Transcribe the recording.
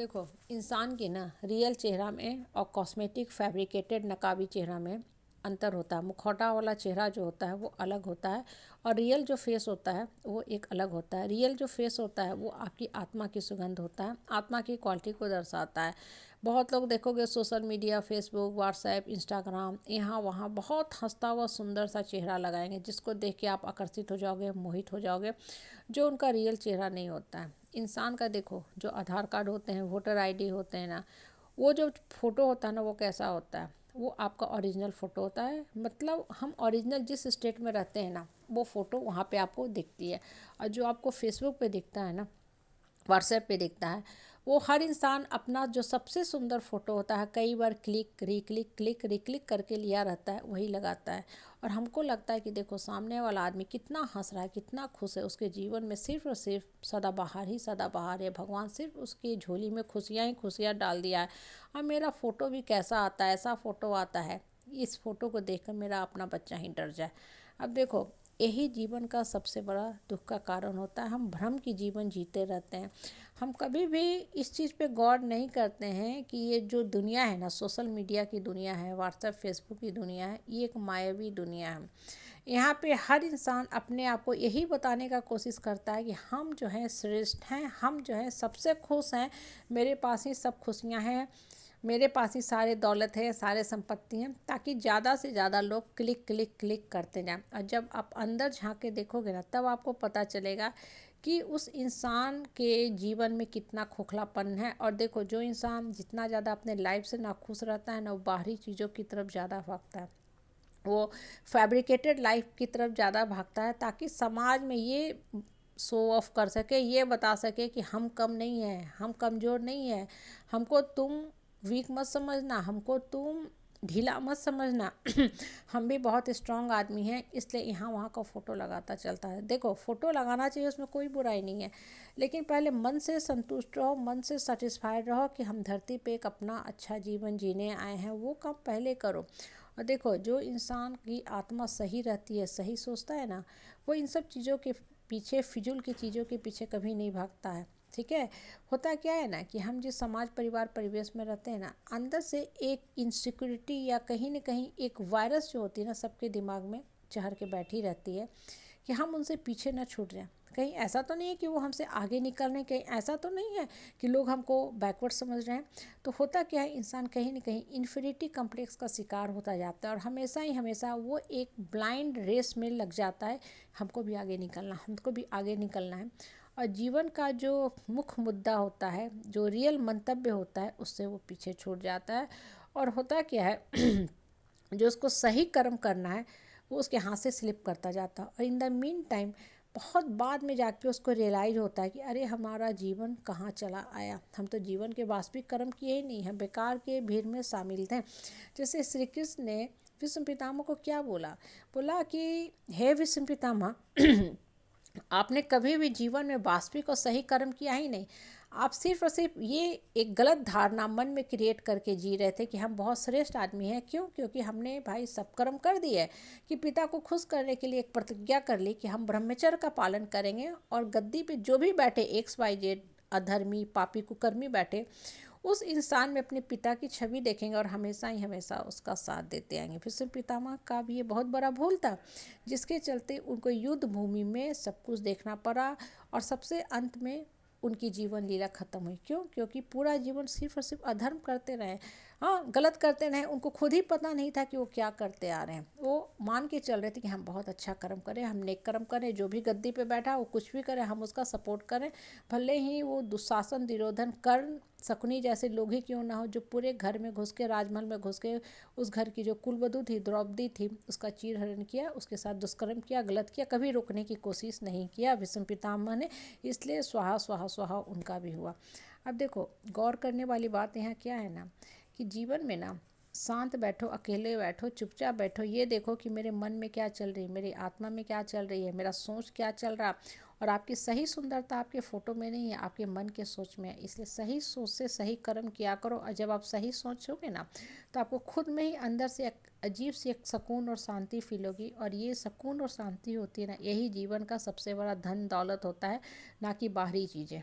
देखो, इंसान के ना रियल चेहरा में और कॉस्मेटिक फैब्रिकेटेड नकाबी चेहरा में अंतर होता है। मुखौटा वाला चेहरा जो होता है वो अलग होता है और रियल जो फेस होता है वो एक अलग होता है। रियल जो फेस होता है वो आपकी आत्मा की सुगंध होता है, आत्मा की क्वालिटी को दर्शाता है। बहुत लोग देखोगे social media, Facebook, WhatsApp, Instagram, यहाँ वहाँ बहुत हंसता हुआ सुंदर सा चेहरा लगाएंगे जिसको देख के आप आकर्षित हो जाओगे, मोहित हो जाओगे, जो उनका रियल चेहरा नहीं होता है। इंसान का देखो, जो आधार कार्ड होते हैं, वोटर आईडी होते हैं ना, वो जो फ़ोटो होता है ना वो कैसा होता है, वो आपका ओरिजिनल फ़ोटो होता है। मतलब हम ओरिजिनल जिस स्टेट में रहते हैं ना वो फ़ोटो वहाँ पे आपको दिखती है। और जो आपको फेसबुक पे दिखता है ना, व्हाट्सएप पे दिखता है, वो हर इंसान अपना जो सबसे सुंदर फ़ोटो होता है कई बार क्लिक रिक्लिक क्लिक रिक्लिक करके लिया रहता है वही लगाता है। और हमको लगता है कि देखो सामने वाला आदमी कितना हंस रहा है, कितना खुश है, उसके जीवन में सिर्फ और सिर्फ सदाबहार ही सदाबहार है, भगवान सिर्फ उसकी झोली में खुशियाँ ही खुशियाँ डाल दिया है। और मेरा फ़ोटो भी कैसा आता है, ऐसा फ़ोटो आता है, इस फ़ोटो को देखकर मेरा अपना बच्चा ही डर जाए। अब देखो, यही जीवन का सबसे बड़ा दुख का कारण होता है। हम भ्रम की जीवन जीते रहते हैं। हम कभी भी इस चीज़ पे गौर नहीं करते हैं कि ये जो दुनिया है ना, सोशल मीडिया की दुनिया है, व्हाट्सएप फेसबुक की दुनिया है, ये एक मायावी दुनिया है। यहाँ पे हर इंसान अपने आप को यही बताने का कोशिश करता है कि हम जो है श्रेष्ठ हैं, हम जो है सबसे खुश हैं, मेरे पास ही सब खुशियाँ हैं, मेरे पास ही सारे दौलत है, सारे संपत्ति हैं, ताकि ज़्यादा से ज़्यादा लोग क्लिक क्लिक क्लिक करते जाएं। और जब आप अंदर झांक के देखोगे ना तब आपको पता चलेगा कि उस इंसान के जीवन में कितना खोखलापन है। और देखो, जो इंसान जितना ज़्यादा अपने लाइफ से नाखुश रहता है ना, वो बाहरी चीज़ों की तरफ ज़्यादा भागता है, वो फैब्रिकेटेड लाइफ की तरफ ज़्यादा भागता है, ताकि समाज में ये शो ऑफ कर सके, ये बता सके कि हम कम नहीं हैं, हम कमज़ोर नहीं हैं, हमको तुम वीक मत समझना, हमको तुम ढीला मत समझना हम भी बहुत स्ट्रांग आदमी हैं। इसलिए यहाँ वहाँ का फ़ोटो लगाता चलता है। देखो, फ़ोटो लगाना चाहिए, उसमें कोई बुराई नहीं है, लेकिन पहले मन से संतुष्ट रहो, मन से सेटिस्फाइड रहो कि हम धरती पे एक अपना अच्छा जीवन जीने आए हैं, वो काम पहले करो। और देखो, जो इंसान की आत्मा सही रहती है, सही सोचता है ना, वो इन सब चीज़ों के पीछे, फिजूल की चीज़ों के पीछे कभी नहीं भागता है। ठीक है। होता क्या है ना कि हम जिस समाज परिवार परिवेश में रहते हैं ना, अंदर से एक इनसिक्योरिटी या कहीं ना कहीं एक वायरस जो होती है ना सबके दिमाग में चढ़ के बैठी रहती है कि हम उनसे पीछे ना छूट जाएं। कहीं ऐसा तो नहीं है कि वो हमसे आगे निकल रहे हैं, कहीं ऐसा तो नहीं है कि लोग हमको बैकवर्ड समझ रहे हैं। तो होता क्या है, इंसान कहीं ना कहीं इन्फीरिटी कम्प्लेक्स का शिकार होता जाता है और हमेशा ही हमेशा वो एक ब्लाइंड रेस में लग जाता है, हमको भी आगे निकलना, हमको भी आगे निकलना है। और जीवन का जो मुख्य मुद्दा होता है, जो रियल मंतव्य होता है, उससे वो पीछे छूट जाता है। और होता क्या है जो उसको सही कर्म करना है वो उसके हाथ से स्लिप करता जाता है। और इन द मीन टाइम बहुत बाद में जाके उसको रियलाइज़ होता है कि अरे हमारा जीवन कहाँ चला आया, हम तो जीवन के वास्तविक कर्म किए ही नहीं, हम बेकार के भीड़ में शामिल थे। जैसे श्री कृष्ण ने भीष्म पितामह को क्या बोला, बोला कि हे भीष्म पितामह आपने कभी भी जीवन में वास्तविक और सही कर्म किया ही नहीं। आप सिर्फ और सिर्फ ये एक गलत धारणा मन में क्रिएट करके जी रहे थे कि हम बहुत श्रेष्ठ आदमी हैं। क्यों? क्योंकि हमने भाई सब कर्म कर दिए, कि पिता को खुश करने के लिए एक प्रतिज्ञा कर ली कि हम ब्रह्मचर्य का पालन करेंगे, और गद्दी पे जो भी बैठे XYZ अधर्मी पापी कुकर्मी बैठे, उस इंसान में अपने पिता की छवि देखेंगे और हमेशा ही हमेशा उसका साथ देते आएंगे। भीष्म पितामह का भी ये बहुत बड़ा भूल था, जिसके चलते उनको युद्ध भूमि में सब कुछ देखना पड़ा और सबसे अंत में उनकी जीवन लीला खत्म हुई। क्यों? क्योंकि पूरा जीवन सिर्फ और सिर्फ अधर्म करते रहे, हाँ गलत करते रहे। उनको खुद ही पता नहीं था कि वो क्या करते आ रहे हैं। वो मान के चल रहे थे कि हम बहुत अच्छा कर्म करें, हम नेक कर्म करें, जो भी गद्दी पे बैठा वो कुछ भी करे हम उसका सपोर्ट करें, भले ही वो दुशासन, दुर्योधन, कर्ण, शकुनी जैसे लोग ही क्यों ना हो, जो पूरे घर में घुस के, राजमहल में घुस के उस घर की जो कुलवधू थी, द्रौपदी थी, उसका चीरहरण किया, उसके साथ दुष्कर्म किया, गलत किया, कभी रोकने की कोशिश नहीं किया भीष्म पितामह ने। इसलिए स्वाहा स्वाहा स्वाहा उनका भी हुआ। अब देखो, गौर करने वाली बात यहाँ क्या है ना, कि जीवन में ना शांत बैठो, अकेले बैठो, चुपचाप बैठो, ये देखो कि मेरे मन में क्या चल रही है, मेरी आत्मा में क्या चल रही है, मेरा सोच क्या चल रहा। और आपकी सही सुंदरता आपके फ़ोटो में नहीं है, आपके मन के सोच में है। इसलिए सही सोच से सही कर्म किया करो। और जब आप सही सोचोगे ना तो आपको खुद में ही अंदर से एक अजीब सी एक सुकून और शांति फील होगी। और ये सुकून और शांति होती है ना, यही जीवन का सबसे बड़ा धन दौलत होता है, ना कि बाहरी चीज़ें।